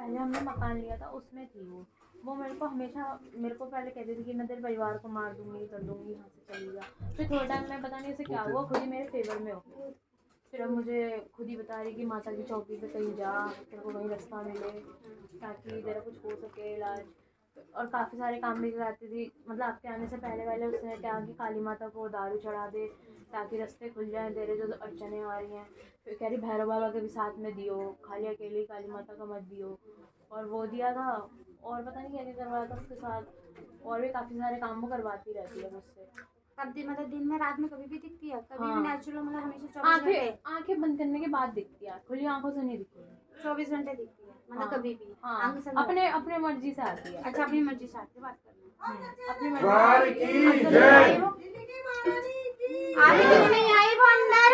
पहले हमने मकान लिया था उसमें थी वो मेरे को पहले कहती थी कि मैं तेरे परिवार को मार दूंगी कर दूंगी, यहाँ से चली जा। फिर थोड़ा टाइम में पता नहीं उसे क्या हुआ, खुद ही मेरे फेवर में हो गई। फिर अब मुझे खुद ही बता रही कि माता की चौकी पे कहीं जा, तेरे को वहीं रास्ता मिले ताकि तेरा कुछ हो सके इलाज। और काफ़ी सारे काम भी कराती थी, मतलब आपके आने से पहले उसने क्या कि काली माता को दारू चढ़ा दे ताकि रास्ते खुल जाएं तेरे जो अड़चने आ रही हैं। फिर कह रही भैरव बाबा के भी साथ में दियो, खाली अकेली काली माता का मत दियो। और वो दिया था, और पता नहीं क्या क्या करवाया था उसके साथ, और भी काफ़ी सारे काम वो करवाती रहती है मुझसे। कब दिन मतलब दिन में रात में कभी भी दिखती है? कभी हाँ। भी नेचुरल मतलब हमेशा 24 घंटे? आंखें बंद करने के बाद दिखती है, खुली आंखों से नहीं दिखती है। 24 घंटे दिखती है मतलब हाँ, कभी भी? हाँ, आंख से अपने मर्जी से आती है। अच्छा, अपनी मर्जी से आती है, बात करना अपनी मर्जी से आप इतने नहीं आई वो अंदर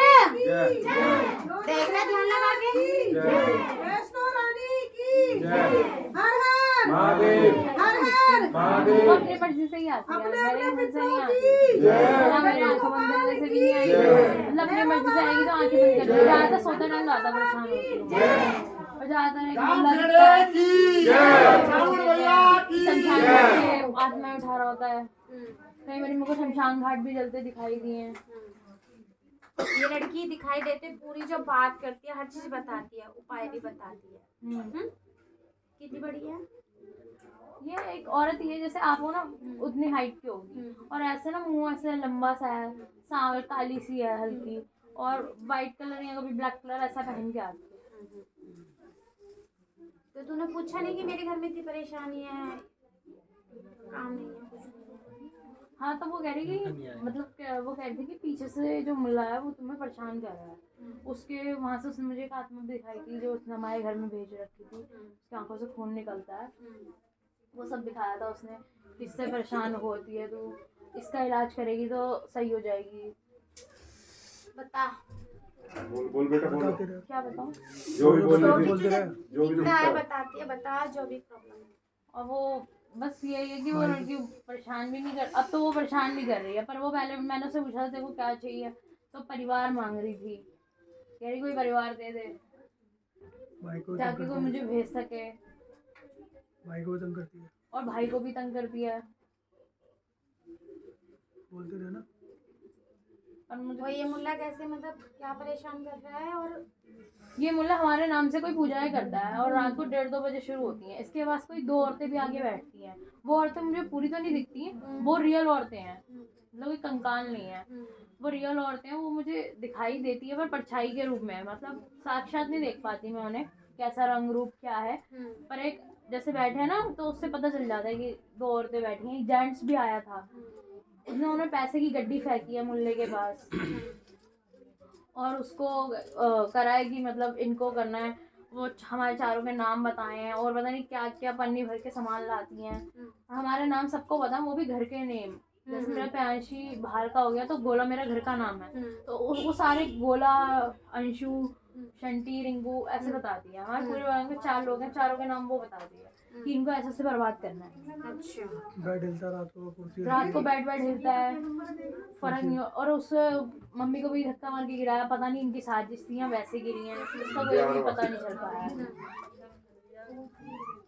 देख रहे ध्यान लगा के। वो अपने मर्जी से ही आती है, मेरे मन से नहीं आती, ना मेरे आंखें बंद करने से भी नहीं आएगी। मतलब अपनी मर्जी से आएगी तो आंखें बंद कर, ज्यादा सोते टाइम ज्यादा परेशान होती हूँ। और ज्यादा शमशान घाट से आत्मा उठा रहा होता है, कई बार मुझको शमशान घाट भी जलते दिखाई दिए हैं। ये लड़की दिखाई देते पूरी जो बात करती है, हर चीज बताती है, उपाय भी बताती है। कितनी बड़ी है ये? एक औरत ही है जैसे आप हो ना, उतनी हाइट की होगी, और ऐसे ना मुंह ऐसे लंबा सा है, सांवल काली सी है हल्की, और वाइट कलर या कभी ब्लैक कलर ऐसा पहन के आती है। तो तूने पूछा नहीं कि मेरे घर में इतनी परेशानी है, काम नहीं है कुछ? हाँ तो वो कह रही कि मतलब वो कह रही थी कि पीछे से जो मुल्ला है वो तुम्हें परेशान कर रहा है। उसके वहाँ से उसने मुझे एक आत्मा दिखाई थी जो उसने हमारे घर में भेज रखी थी, उसकी आंखों से खून निकलता है, वो सब दिखाया था उसने, किससे परेशान होती है तो इसका इलाज करेगी तो सही हो जाएगी। बता। बोल बेटा बोल। क्या बताऊँ? जो भी बोल जो भी बोलते रहे, जो भी दिखता है बताती है, बता जो भी प्रॉब्लम है। और वो बस यही है कि वो लड़की परेशान भी नहीं कर, अब तो वो परेशान नहीं कर रही है, पर वो पहले मैंने उससे पूछा था को क्या चाहिए, तो परिवार मांग रही थी, कह रही कोई परिवार दे दे ताकि कोई मुझे भेज सके। भाई को तंग करती है और भाई को भी तंग करती है, बोलते रहे ना। और मुझे ये मुल्ला कैसे मतलब क्या परेशान कर रहा है? और ये मुल्ला हमारे नाम से कोई पूजाएं करता है और रात को 1:30-2 बजे शुरू होती हैं। इसके पास कोई 2 औरतें भी आगे बैठती हैं, वो औरतें मुझे पूरी तो नहीं दिखती, वो रियल औरतें हैं, मतलब कोई कंकाल नहीं है, वो रियल औरतें हैं। वो मुझे दिखाई देती है पर परछाई के रूप में है, मतलब साक्षात नहीं देख पाती मैं उन्हें कैसा रंग रूप क्या है, पर एक जैसे बैठे हैं ना तो उससे पता चल जाता है कि 2 औरतें बैठी हैं। जेंट्स भी आया था, उन्होंने पैसे की गड्डी फेंकी है मुल्ले के पास और उसको कराए कि मतलब इनको करना है, वो हमारे चारों के नाम बताए हैं और पता नहीं क्या क्या पन्नी भर के सामान लाती हैं। हमारे नाम सबको पता, वो भी घर के नेम, जैसे मेरा प्यांशी बाहर का हो गया तो गोला मेरा घर का नाम है, तो वो सारे गोला, अंशु, शंटी, रिंकू ऐसे बताती है। हमारे पूरे परिवार में 4 लोग हैं, चारों के नाम वो बताती है कि इनको ऐसे से बर्बाद करना है। अच्छा, बेड हिलता रात को बैठ हिलता है, फर्क नहीं। और उस मम्मी को भी धक्का मार के गिराया, पता नहीं इनकी साजिश थी या वैसे गिरी हैं, उसका कोई भी पता नहीं चल पाया।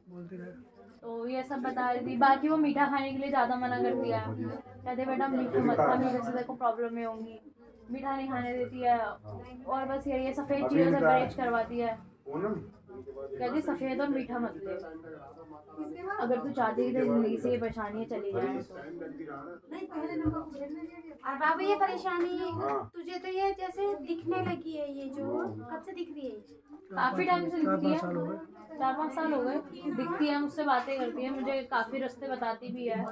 बोलते रहे। तो ये सब बता रही थी। बाकी वो मीठा खाने के लिए ज़्यादा मना कर दिया, कहते बेटा मीठा मत खा, मीठे से देखो प्रॉब्लम होंगी, मीठा नहीं खाने देती है। और बस ये सफ़ेद चीज़ों से परहेज करवाती है, कहती सफ़ेद और मीठा मत ले, अगर तू चाहती है कि ज़िंदगी से ये परेशानियाँ चली जाए तो। और बाबू ये परेशानी तुझे तो ये जैसे दिखने लगी है, ये जो कब से दिख रही है? काफ़ी टाइम से दिखती है, 4-5 साल हो गए। 4-5 साल हो गए दिखती है, मुझसे बातें करती है, मुझे काफ़ी रास्ते बताती भी है।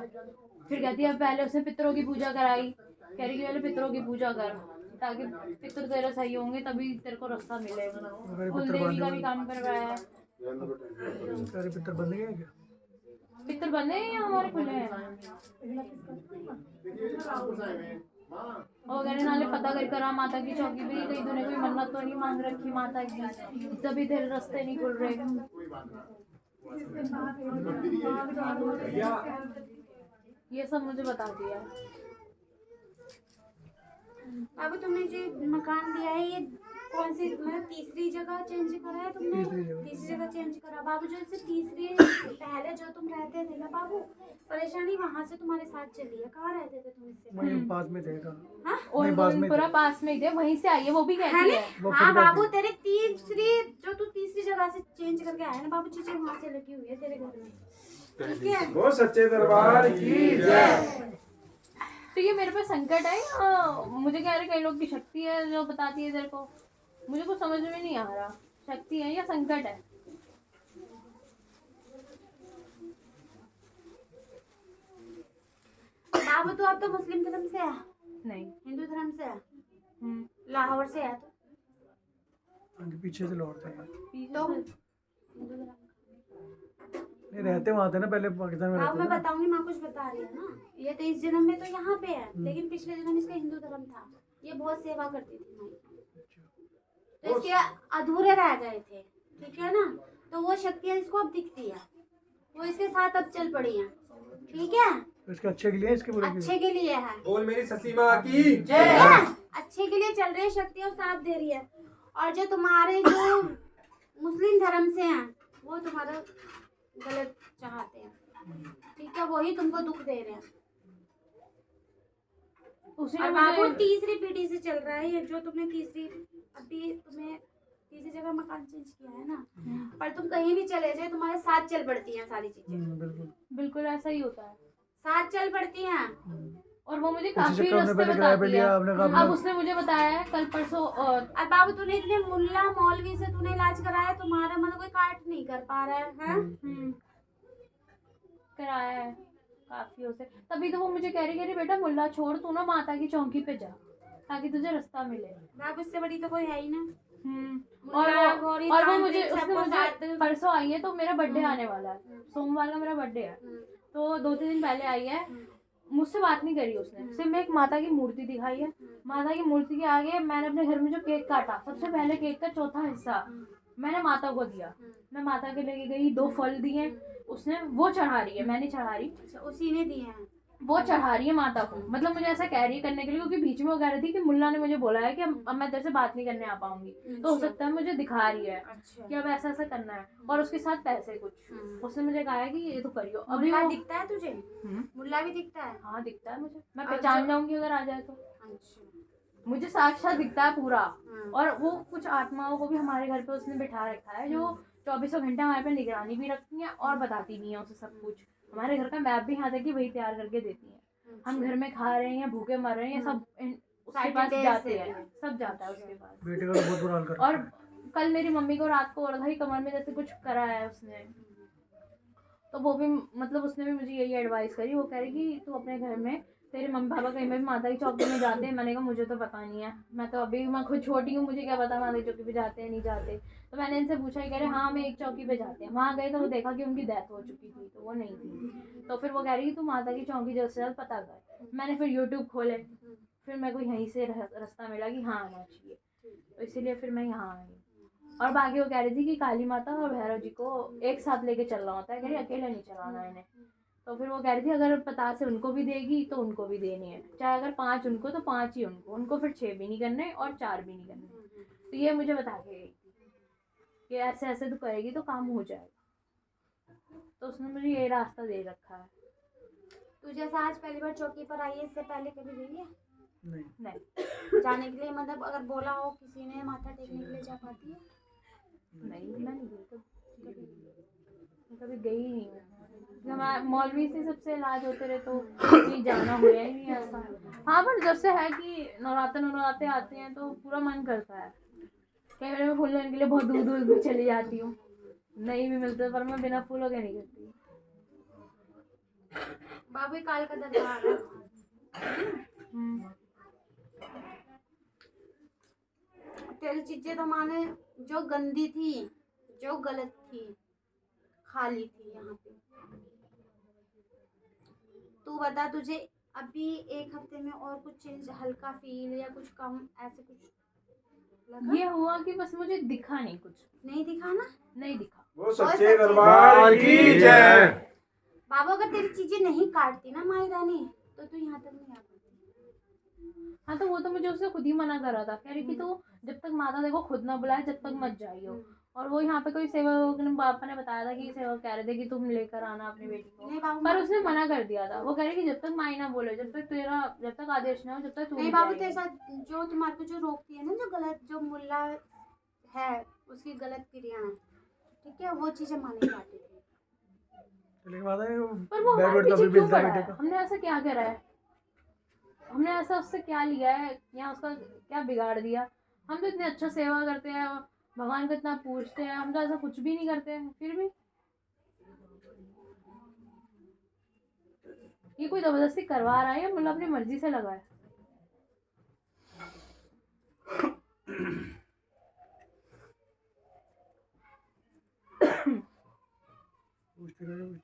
फिर कहती है पहले उसने पितरों की पूजा कराई, कह रही कि पहले पितरों की पूजा कर ताकि पितर तेरे सही होंगे तभी तेरे को रास्ता मिलेगा। कुल देवी का भी काम करवाया है। सारे पितर बंद गए क्या? पितर बंधे हैं या हमारे खुले हैं? और कहने नाले पता कर करा माता की चौकी पे कहीं तूने कोई मन्नत तो नहीं मांग रखी माता की, तभी तेरे रास्ते नहीं खुल रहे। ये सब मुझे बता दिया। बाबू तुमने जो मकान लिया है ये कौन सी मतलब तीसरी जगह चेंज करा है तुमने? तीसरी जगह चेंज करा। बाबू जो इससे तीसरी पहले जो तुम रहते थे ना बाबू, परेशानी वहां से तुम्हारे साथ चली है। कहाँ रहते थे तुम इससे? वहीं पास में थे कहाँ? हाँ? और गोविंदपुरा पास में ही थे, वहीं से आई है, वो भी है कहती ना? है। वो हाँ खुद बाबू, कहती तेरे तीसरी जगह से चेंज करके आया ना बाबू, चीजें वहां से लगी हुई है तेरे घर में। ठीक है? वो सच्चे दरबार की जय। तो ये मेरे पे संकट है या मुझे कह रहे कई लोग की शक्ति है जो बताती है तेरे को? मुझे कुछ समझ में नहीं आ रहा, शक्ति है या संकट है? बाबू तो अब तो मुस्लिम धर्म से है, नहीं। हिंदू धर्म से है, हम्म। लाहौर से है तो पीछे से लौटते हैं। तो हिंदू धर्म। नहीं रहते वहाँ थे ना पहले, पाकिस्तान में अब रहते मैं थे ना। बताऊंगी, माँ कुछ बता रही है ना। ये तो इस जन्म में तो यहाँ पे है, लेकिन पिछले जन्म इसका हिंदू धर्म था। ये बहुत सेवा करती थी माँ की। तो इसके अधूरे रह गए थे, ठीक है ना? तो वो शक्तियाँ इसको अब दिखती है, वो इसके साथ अब चल पड़ी है। ठीक है? तो इसके अच्छे के लिए, इसके बुरे के लिए। अच्छे के लिए है, बोल मेरी ससी माँ की ठीक है? अच्छे के लिए चल रही है, शक्तियाँ साथ दे रही है। और जो तुम्हारे जो मुस्लिम धर्म से हैं, वो तुम्हारा गलत चाहते हैं, ठीक है? वही तुमको दुख दे रहे हैं। उसी और ने बाबू मुझे तीसरी पीढ़ी से चल रहा है ये, जो तुमने अभी तुम्हें तीसरी जगह मकान चेंज किया है ना, पर तुम कहीं भी चले जाए तुम्हारे साथ चल पड़ती हैं सारी चीजें, बिल्कुल। बिल्कुल ऐसा ही होता है। साथ चल पड़ती हैं। और वो मुझे उसी काफी चक्कर में रास्ते पहले किराए पे बताती है। लिया, आपने कहा अब उसने मुझे बताया है कल परसों और बाबू तूने इतने मुल्ला मौलवी से तूने इलाज कराया, तुम्हारा मतलब कोई काट नहीं कर पा रहा है? कराया है काफी उसे, तभी तो वो मुझे कह रही बेटा मुल्ला छोड़, तू ना माता की चौकी पे जा ताकि तुझे रास्ता मिले। बाबू इससे बड़ी तो कोई है ही ना। और वो मुझे उसने मुझे परसों आई है, तो मेरा बर्थडे आने वाला है, सोमवार का मेरा बर्थडे है, तो 2-3 दिन पहले आई है। मुझसे बात नहीं करी उसने, सिर्फ मैं एक माता की मूर्ति दिखाई है। माता की मूर्ति के आगे मैंने अपने घर में जो केक काटा, सबसे पहले केक का चौथा हिस्सा मैंने माता को दिया। मैं माता के लेके गई, 2 फल दिए उसने, वो चढ़ा रही है, मैं नहीं चढ़ा रही, उसी ने दिए हैं। वो चढ़ा रही है माता को। मतलब मुझे ऐसा कह रही है करने के लिए, क्योंकि बीच में वो कह रही थी कि मुल्ला ने मुझे बोला है कि अब मैं तेरे से बात नहीं करने आ पाऊंगी, तो हो सकता है मुझे दिखा रही है कि अब ऐसा ऐसा करना है, और उसके साथ पैसे कुछ उसने मुझे कहा है कि ये तो करियो। अभी मुल्ला वो दिखता है तुझे? मुल्ला भी दिखता है? हाँ दिखता है मुझे, मैं पहचान जाऊंगी अगर आ जाए तो। अच्छा। मुझे साक्षात दिखता है पूरा। और वो कुछ आत्माओं को भी हमारे घर पे उसने बिठा रखा है, जो 24 घंटे हमारे पे निगरानी भी रखती है और बताती भी है उसे सब कुछ। हमारे घर का मैप भी यहाँ तक कि वही तैयार करके देती है। हम घर में खा रहे हैं या भूखे मर रहे हैं, सब उसके पास जाते हैं, सब जाता है उसके पास। बेटे का तो बहुत बुरा हाल कर और कल मेरी मम्मी को रात को और कमर में जैसे कुछ करा है उसने, तो वो भी मतलब उसने भी मुझे यही एडवाइस करी। वो कह रही कि तू अपने घर में, तेरे मम्मी पापा कहीं भी माता की चौकी में जाते हैं? मैंने कहा मुझे तो पता नहीं है, मैं तो अभी मैं खुद छोटी हूँ, मुझे क्या पता माता की चौकी पे जाते हैं नहीं जाते। तो मैंने इनसे पूछा, ही कह रहे हाँ मैं एक चौकी पे जाते हैं। वहाँ गए तो वो देखा कि उनकी डेथ हो चुकी थी, तो वो नहीं थी। तो फिर वो कह रही कि तू माता की चौकी जल्द से जल्द पता कर। मैंने फिर यूट्यूब खोले, फिर मेरे को यहीं से रास्ता मिला कि हाँ आना चाहिए, तो इसीलिए फिर मैं यहाँ आई। और बाकी वो कह रही थी कि काली माता और भैरव जी को एक साथ लेके चलना होता है, कह रही अकेले नहीं चलाना इन्हें। तो फिर वो कह रही थी अगर 50 से उनको भी देगी तो उनको भी देनी है, चाहे अगर 5 उनको तो 5 ही उनको फिर 6 भी नहीं करने और 4 भी नहीं करने। तो ये मुझे बता के गई थी कि ऐसे ऐसे तो करेगी तो काम हो जाएगा। तो उसने मुझे ये रास्ता दे रखा है। तू जैसा आज पहली बार चौकी पर आई है, इससे पहले कभी गई है? नहीं जाने के लिए मतलब अगर बोला हो किसी ने माथा टेकने के लिए जा पाती है? नहीं मैं नहीं गई, कभी गई ही नहीं हूँ। हमारे मौलवी से सबसे इलाज होते रहे तो कहीं जाना हुआ ही नहीं ऐसा। हाँ पर जब से है कि नवराते आते हैं तो पूरा मन करता है। कई बार मैं फूल लेने के लिए बहुत दूर दूर भी चली जाती हूँ, नहीं भी मिलते, पर मैं बिना फूलों के नहीं करती। बाबू काल का दरबार है। तेरी चीजें तो माने जो गंदी थी, जो गलत थी, खाली थी यहाँ पे। तू बता, तुझे अभी 1 हफ्ते में और कुछ चेंज, हल्का फील या कुछ कम, ऐसे कुछ लगा? ये हुआ कि बस मुझे दिखा नहीं, कुछ नहीं दिखा ना? नहीं दिखा। वो सच्चे दरबार की जय। बाबू अगर तेरी चीजें नहीं काटती ना माई रानी, तो तू यहाँ तक नहीं आ पाती। हाँ तो वो तो मुझे उसने खुद ही मना करा था, कह रही कि तू जब तक माता देखो खुद ना बुलाए जब तक मत जाइयो। और वो यहाँ पे कोई सेवक ने पापा ने बताया था कि सेवक कह रहे थे कि तुम लेकर आना अपनी बेटी को, नहीं बाबू, पर उसने मना कर दिया था। वो कह रही कि जब तक माई ना बोले, जब तक आदेश ना हो, जब तक तू नहीं नहीं बाबू, जाएगी। तेरे साथ जो तुम्हारे को जो रोकती है ना, जो गलत, जो मुल्ला है उसकी गलत क्रियाएं, ठीक है, वो चीजें माने जाती थी। लेकिन माता ने पर वो हमारे बैकवर्ड तो पीछे अभी क्यों मिलता पड़ा बेटे है? का। हमने ऐसा क्या करा है? हमने ऐसा उससे क्या लिया है या उसका क्या बिगाड़ दिया? हम तो इतने अच्छा सेवा करते हैं, भगवान को इतना पूजते हैं, हम तो ऐसा कुछ भी नहीं करते हैं, फिर भी ये कोई जबरदस्ती करवा रहा है या मतलब अपनी मर्जी से लगा है? पूछते रहो।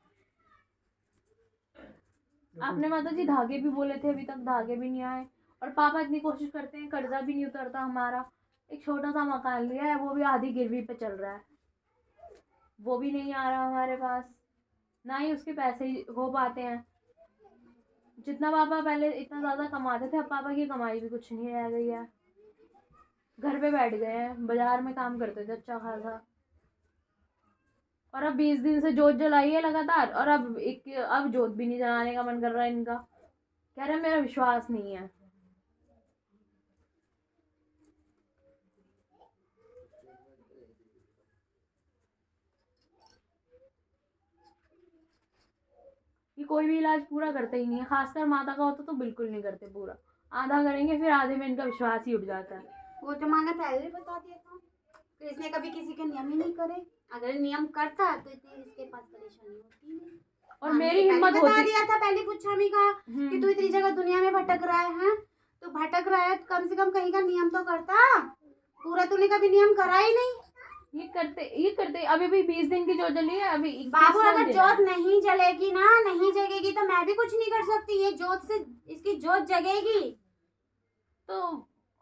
आपने माता जी धागे भी बोले थे, अभी तक धागे भी नहीं आए। और पापा इतनी कोशिश करते हैं, कर्जा भी नहीं उतरता हमारा। एक छोटा सा मकान लिया है, वो भी आधी गिरवी पे चल रहा है, वो भी नहीं आ रहा हमारे पास, ना ही उसके पैसे हो पाते हैं। जितना पापा पहले इतना ज़्यादा कमाते थे, अब पापा की कमाई भी कुछ नहीं रह गई है। घर पे बैठ गए हैं, बाजार में काम करते थे अच्छा खासा, और अब 20 दिन से जोत जलाई है लगातार, और अब जोत भी नहीं जलाने का मन कर रहा है इनका। कह रहे हैं मेरा विश्वास नहीं है। ये कोई भी इलाज पूरा करते ही नहीं है, खासकर माता का होता तो बिल्कुल नहीं करते पूरा। आधा करेंगे, फिर आधे में इनका विश्वास ही उठ जाता है। वो तो मैंने पहले ही बता दिया था कि इसने कभी किसी के नियम ही नहीं करे। अगर नियम करता तो इतनी इसके पास परेशानी होती नहीं। और हाँ, मेरी पहले हिम्मत बता होती दिया था, पहले पूछा भी कहा कि तू इतनी जगह दुनिया में भटक रहा है, तो भटक रहा है, कम से कम कहीं का नियम तो करता। पूरा तूने कभी नियम करा ही नहीं। ये करते अभी भी 20 दिन की जोत जली है, अभी 21 बाबू, अगर दिन जोत नहीं जलेगी ना, नहीं जगेगी तो मैं भी कुछ नहीं कर सकती। ये जोत से इसकी जोत जगेगी तो,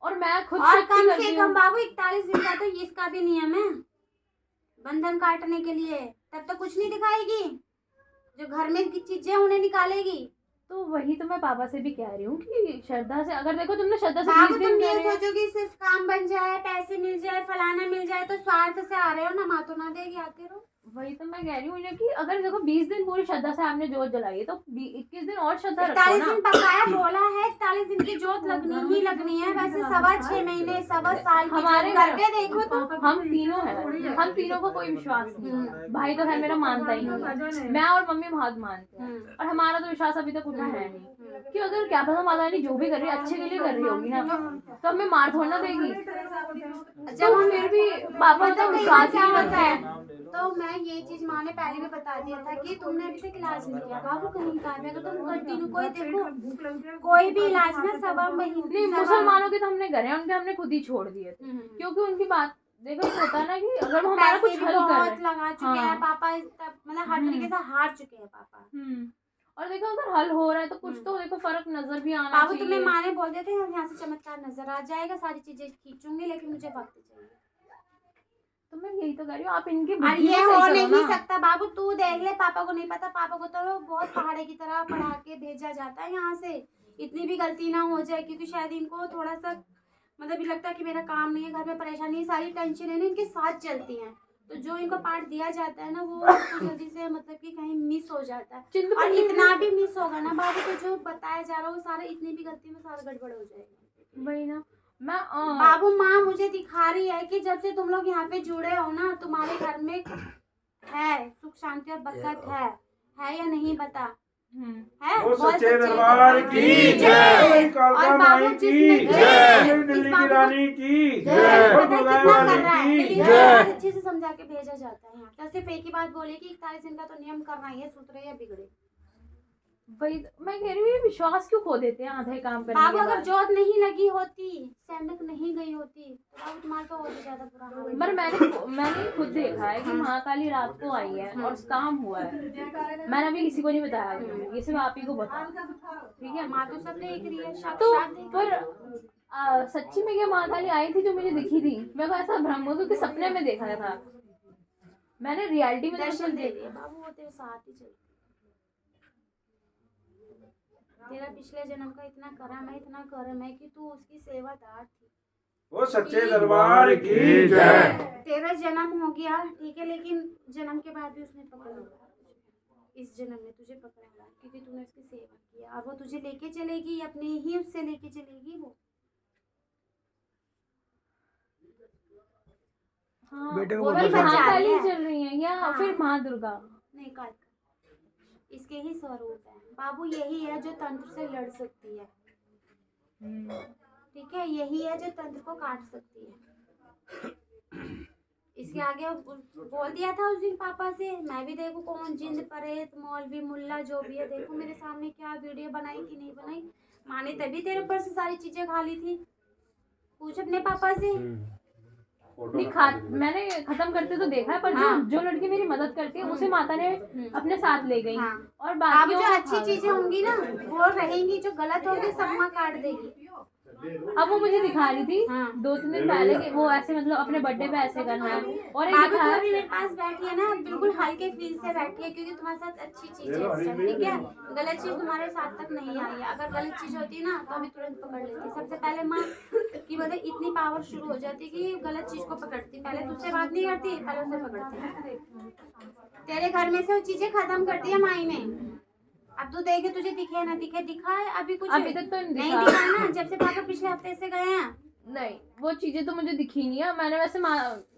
और मैं खुद और शक्ति कम करती से हूँ। कम बाबू 41 दिन का तो इसका भी नियम है बंधन काटने के लिए। तब तो कुछ नहीं दिखाएगी, जो घर में की चीजें उन्हें निकालेगी। तो वही तो मैं पापा से भी कह रही हूँ कि श्रद्धा से, अगर देखो तुमने श्रद्धा से बाबू, 20 दिन तुम ये करे हैं, सोचोगे सिर्फ काम बन जाए, पैसे मिल जाए, फलाना मिल जाए, तो स्वार्थ से आ रहे हो ना, माँ तो ना देगी, आते रहो। वही तो मैं कह रही हूँ इन्हें कि अगर देखो 20 दिन पूरी श्रद्धा से आपने जोत जलाई है, तो 21 दिन और श्रद्धा रखो 41 ना। दिन पकाया बोला है, 41 दिन की जोत लगनी ही लगनी है। वैसे 6.25 महीने, 1.25 साल की हमारे जोत करके देखो तो। हम तीनों हैं, हम तीनों को कोई विश्वास नहीं है। भाई तो है मेरा, मानता ही नहीं है। मैं और मम्मी बहुत मानते हैं, और हमारा तो विश्वास अभी तक उठा है नहीं कि अगर क्या पता माता रानी जो भी कर रही है अच्छे के लिए कर रही होगी ना, तो हमें मार थोड़ा ना देगी। जब हम फिर भी पापा तो विश्वास ही नहीं रखते हैं। तो मैं ये चीज माँ ने पहले भी बता दिया था कि तुमने अभी तक इलाज नहीं किया बाबू कहीं का भी। अगर तुम कंटिन्यू कोई देखो, कोई भी इलाज ना 7 महीने नहीं, मुसलमानों के तो हमने करे हैं, उनके हमने खुद ही छोड़ दिए थे, क्योंकि उनकी बात देखो ये होता है ना कि अगर वो हमारा कुछ हल कर रहे बहुत हैं, लगा चुके हैं पापा, मतलब हर तरीके से हार चुके हैं पापा। और देखो अगर हल हो रहा है तो कुछ तो देखो फर्क नजर भी आना बाबू, चाहिए। तुम्हें माँ ने बोल दिया था यहाँ से चमत्कार नजर आ जाएगा, सारी चीजें खींचूंगी, लेकिन मुझे वक्त चाहिए। तो मैं यही तो कह रही हूँ, आप इनकी और बुद्धि ये में हो सही करो नहीं ना। सकता बाबू, तू देख ले, पापा को नहीं पता। पापा को तो बहुत पहाड़े की तरह पढ़ा के भेजा जाता है यहाँ से, इतनी भी गलती ना हो जाए, क्योंकि शायद इनको थोड़ा सा मतलब भी लगता है कि मेरा काम नहीं है, घर में परेशानी है, सारी टेंशन है ना इनके साथ चलती हैं। तो जो इनको पार्ट दिया जाता है ना, वो इनको जल्दी से मतलब कि कहीं मिस हो जाता है। और इतना भी मिस होगा ना बाबू, तो जो बताया जा रहा है वो सारा, इतनी भी गलती में सारा गड़बड़ हो जाएगा। वही ना मैं बाबू, माँ मुझे दिखा रही है कि जब से तुम लोग यहाँ पे जुड़े हो ना, तुम्हारे घर में है सुख शांति और बरकत है या नहीं बता? है। वो बोल सच्चे सच्चे दरबार की जय, कालका माई की जय, दिल्ली की रानी की जय, और भगवान की जय। अच्छे से समझा के भेजा जाता है यहाँ। तो सिर्फ एक ही बात बोले कि 41 दिन का तो नियम करना ही है, सुधरे या बिगड़े। वही मैं कह रही हूँ, ये विश्वास क्यों खो देते हैं आधे काम करने बाबू, के अगर बाद। जोत नहीं लगी होती, सैनक नहीं गई होती, तो बाबू तुम्हारा तो और भी ज्यादा बुरा हाल होता। पर मैंने खुद देखा है कि महाकाली रात को आई है और काम हुआ है। मैंने अभी किसी को नहीं बताया, ये सिर्फ आप ही को बता, ठीक है। माँ तो सब देख रही है, तो साक्षात देख रही है। पर सच्ची में क्या महाकाली आई थी जो मुझे दिखी थी? मेरे को ऐसा भ्रम हुआ क्योंकि सपने में देखा था, मैंने रियलिटी में दर्शन दे दिए बाबू, वो तेरे साथ ही चलती। तेरा पिछले जन्म का इतना करम है, इतना करम है कि तू उसकी सेवादार थी। वो सच्चे दरबार की जय। तेरा जन्म हो गया ठीक है, लेकिन जन्म के बाद भी उसने पकड़ा हुआ है। इस जन्म में तुझे पकड़ा हुआ है क्योंकि तूने उसकी सेवा की। अब वो तुझे लेके चलेगी, अपने ही उससे लेके चलेगी वो। हाँ, बेटे को वो बहुत भी बचा महाकाली लिया है। चल रही है या हाँ। फिर माँ दुर्गा। नहीं काट, इसके ही स्वरूप है बाबू। यही है जो तंत्र से लड़ सकती है, ठीक है। यही है जो तंत्र को काट सकती है। इसके आगे बोल दिया था उस दिन पापा से, मैं भी देखो कौन जिंद परेत मौलवी मुल्ला जो भी है, देखो मेरे सामने क्या वीडियो बनाई कि नहीं बनाई। माँ ने तभी तेरे ऊपर से सारी चीजें खा ली थी। पूछ अपने पापा से। नहीं मैंने खत्म करते तो देखा है, पर हाँ। जो लड़की मेरी मदद करती है उसे माता ने अपने साथ ले गई। हाँ। और अब बाकी जो अच्छी चीजें होंगी ना वो रहेंगी, जो गलत होगी सब माँ काट देगी। अब वो मुझे दिखा रही थी हाँ। 2-3 दिन पहले कि वो ऐसे मतलब अपने बर्थडे पे ऐसे करना है। और एक बाबू दिखा तो अभी मेरे पास बैठी है ना, बिल्कुल हल्के फील से बैठी है क्योंकि तुम्हारे साथ अच्छी चीजें हैं, ठीक है। गलत चीज तुम्हारे साथ तक नहीं आई है। अगर गलत चीज होती ना तो अभी तुरंत पकड़ लेती। सबसे पहले माँ की मतलब इतनी पावर शुरू हो जाती कि गलत चीज को पकड़ती। पहले तुझसे बात नहीं करती, पहले उसे पकड़ती। तेरे घर में से वो चीजें खत्म कर दी है माई ने। अब तू देखे तुझे दिखे ना दिखे, दिखा है अभी कुछ? अभी तक तो नहीं नहीं दिखा। दिखा ना, जब से पापा पिछले हफ्ते से गए हैं। नहीं वो चीजें तो मुझे दिखी नहीं है। मैंने वैसे माँ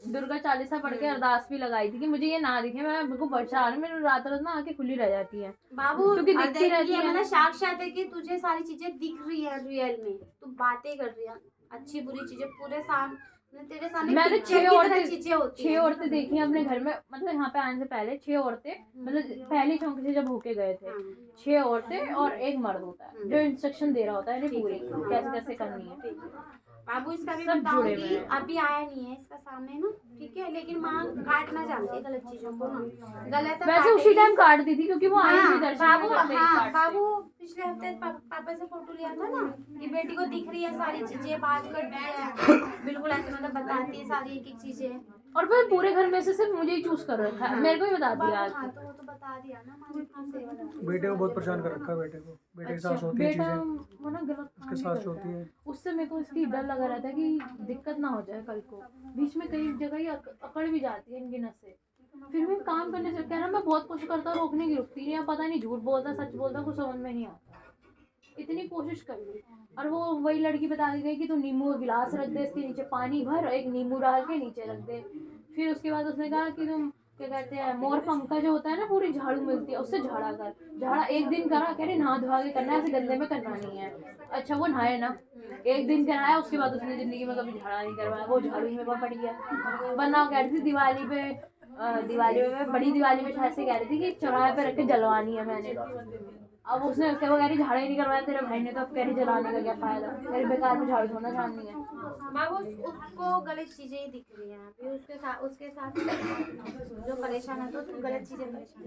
दुर्गा चालीसा पढ़ के अरदास भी लगाई थी कि मुझे ये ना दिखे। मैं बिल्कुल परेशान, मेरी रात रात ना आंखें खुली रह जाती है बाबू क्योंकि और दिखती देख, रहती ये है। मतलब साक्षात है कि तुझे सारी चीजें दिख रही है रियल में। तू बातें कर रही है, अच्छी बुरी चीजें पूरे सामने तेरे सामने मैंने picture की तरह चीजें होती 6 हैं। औरतें देखी हैं अपने घर में। मतलब यहाँ पे आने से पहले 6 औरतें, मतलब पहली चौंकी से जब होके गए थे, 6 औरतें और एक मर्द होता है जो इंस्ट्रक्शन दे रहा होता है इन्हें पूरी कैसे कैसे करनी है। बाबू इसका भी सब जुड़े हुए बताऊंगी, हैं। अभी आया नहीं है इसका सामने ना, ठीक है। लेकिन माँ काटना जानती है गलत चीजों को ना, गलत है वैसे उसी काटेगी। टाइम काट दी थी क्योंकि वो आई हाँ, थी दर्शन बाबू करते ही हाँ काट दी। बाबू पिछले हफ्ते पापा से फोटो लिया था ना कि बेटी को दिख रही है सारी चीजें, बात करती है बिल्कुल ऐसे मतलब बताती है सारी एक एक चीजें। और फिर पूरे घर में से सिर्फ मुझे ही चूज कर रखा है, मेरे को ही बता दिया आज। हाँ तो वो तो बता दिया ना माँ ने अपनी सेवा करती है। बेटे को बहुत परेशान कर रखा है। बेटे को, बेटे के साथ होती है बेटा चीजें, वो ना गलत काम उसके नहीं साथ करता होती है। है। उससे मेरे को इसकी डर लगा रहता है कि दिक्कत ना हो जाए कल को। बीच में कई जगह ही अकड़ भी जाती है इनकी नसें। फिर भी काम करने से कह रहा मैं बहुत कोशिश करता हूँ रोकने की, रुकती नहीं है। पता नहीं झूठ बोलता सच बोलता कुछ समझ में नहीं आता। इतनी कोशिश कर ली और वो वही लड़की बता दी गई कि तू नींबू का गिलास रख दे, इसके नीचे पानी भर, एक नींबू डाल के नीचे रख दे। फिर उसके बाद उसने कहा कि तुम क्या कहते हैं मोर पंख का जो होता है ना पूरी झाड़ू मिलती है उससे झाड़ा कर। झाड़ा एक दिन करा, कह रहे नहा धोआ के करना है, ऐसे गंदे में करना नहीं है। अच्छा वो नहाए ना, एक दिन कराया, उसके बाद उसने जिंदगी में कभी झाड़ा नहीं करवाया। वो झाड़ू में पड़ गया। वरना कह रही थी दिवाली में बड़ी दिवाली में शायद से कह रही थी कि चौराहे पे रख के जलवानी है मैंने। अब उसने उसके वो कह रही झाड़ा ही नहीं करवाया तेरे भाई ने, तो अब कह रही जलाने का क्या फायदा, मेरे बेकार में झाड़ू धोना छाननी है। बाबू उसको गलत चीजें ही दिख रही हैं। अभी उसके साथ जो परेशान है तो उसको गलत चीजें परेशान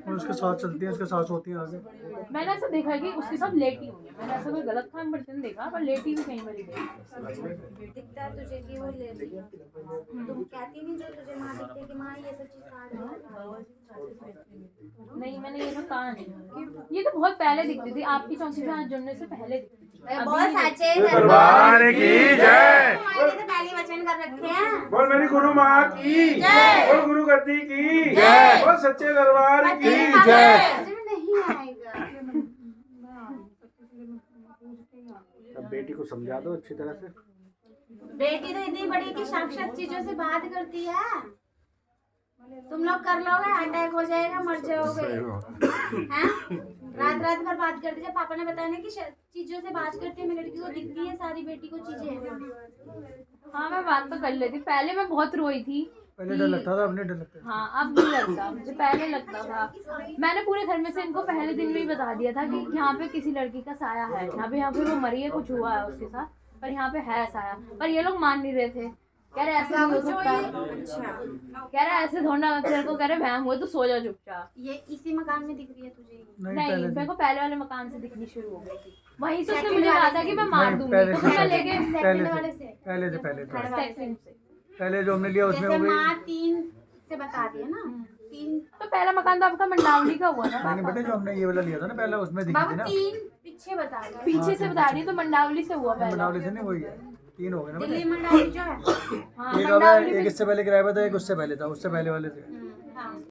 और उसके साथ चलती है, उसके साथ होती है आगे। मैंने ऐसा देखा है कि उसके साथ लेटी हुई है। मैंने ऐसा कोई गलत काम करते नहीं देखा, पर लेटी भी कहीं बड़ी गई। दिखता है तुझे कि वो ले रही है। तुम कहती नहीं जो तुझे माँ दिखती है कि माँ ये सब चीज काट नहीं मैंने ये तो कहा नहीं। ये तो बहुत पहले दिखती थी, आपकी चौकी से हाथ जुड़ने से पहले दिखती थी। बहुत सच्चे दरबार की जय। हमारे तो पहले वचन कर रखे हैं। बोल मेरी गुरु माँ की जय। बोल गुरु गद्दी की जय। बोल सच्चे दरबार की जय। नहीं आएगा। अब बेटी को समझा दो अच्छी तरह से। बेटी तो इतनी बड़ी कि साक्षात चीजों से बात करती है। तुम लोग कर लोगे अटैक हो जाएगा, मर जाओगे। हैं? रात रात भर बात करती है। पापा ने बताया ना कि चीजों से बात करती है। मेरी लड़की को दिखती है सारी बेटी को चीजें। हाँ मैं बात तो कर लेती। पहले मैं बहुत रोई थी। पहले डर लगता था, अब नहीं डर लगता। हाँ अब नहीं लगता, मुझे पहले लगता था। मैंने पूरे घर में से इनको पहले दिन में ही बता दिया था कि यहाँ पे किसी लड़की का साया है, यहाँ पे वो मरी है, कुछ हुआ है उसके साथ, पर यहाँ पे है साया। पर ये लोग मान नहीं रहे थे, कह रहे ऐसे नहीं हो सकता। कह रहे ऐसे थोड़ा, तेरे को कह रहे वहम हुआ तो सो जा चुपचाप। ये इसी मकान में दिख रही है तुझे? नहीं मेरे को पहले वाले मकान से दिखनी शुरू हो गई थी। वहीं से उसने मुझे कहा था कि मैं मार दूंगी, तो फिर मैं लेके सेकंड वाले से सेकंड से पहले जो हमने लिया उसमें जैसे हो गई। माँ 3 से बता दिया ना, 3 तो पहला मकान तो आपका मंडावली का हुआ ना नहीं बेटे, जो हमने ये वाला लिया था ना पहले, उसमें दिखी बाबू थी ना। 3 पीछे बता दिया। पीछे से बता रही तो मंडावली से हुआ पहला। बनावली से नहीं, वही है। 3 हो गए ना बेटे। दिल्ली मंडाली जो है हाँ एक मंडावली अब में एक इससे पहले किराए पे था, एक उससे पहले था, उससे पहले वाले थे। हाँ